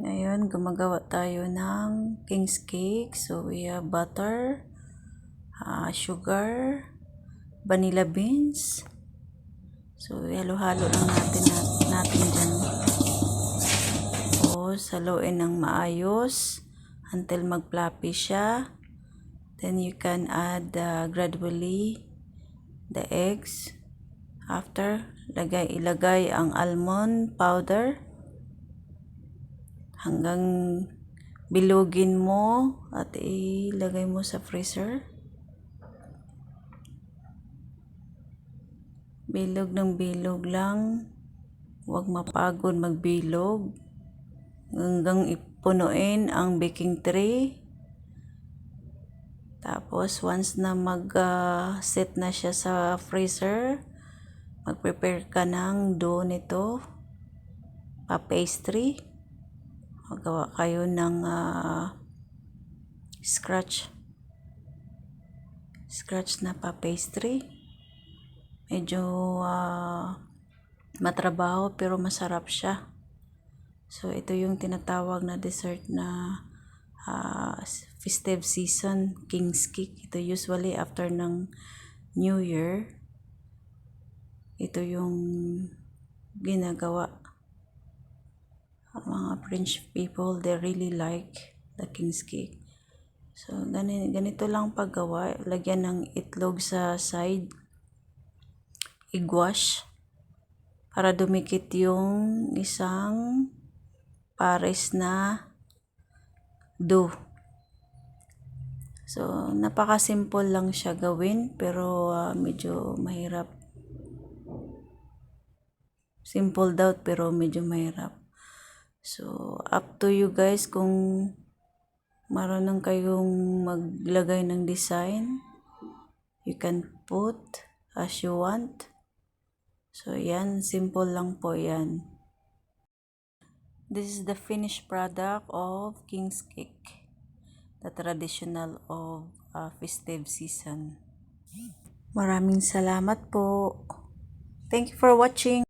Ngayon, gumagawa tayo ng king's cake. So, we have butter, sugar, vanilla beans. So, halo-halo lang natin dyan. Tapos, haluin ng maayos until mag-fluffy siya. Then, you can add gradually the eggs. After, ilagay ang almond powder hanggang bilugin mo at ilagay mo sa freezer. Bilog ng bilog lang, huwag mapagod magbilog hanggang ipunuin ang baking tray. Tapos once na mag-set na siya sa freezer, mag-prepare ka ng dough nito, pa-pastry. Magawa kayo ng scratch na pa-pastry. Medyo matrabaho pero masarap siya. So ito yung tinatawag na dessert na festive season, king's cake. Ito usually after ng New Year. Ito yung ginagawa. Ang mga French people, they really like the king's cake. So ganito lang paggawa. Lagyan ng itlog sa side. I-wash para dumikit yung isang pares na dough. So napaka-simple lang siya gawin pero medyo mahirap. Simple daw pero medyo mahirap. So up to you guys kung marunong kayong maglagay ng design. You can put as you want. So yan, simple lang po yan. This is the finished product of king's cake, the traditional of festive season. Maraming salamat po. Thank you for watching.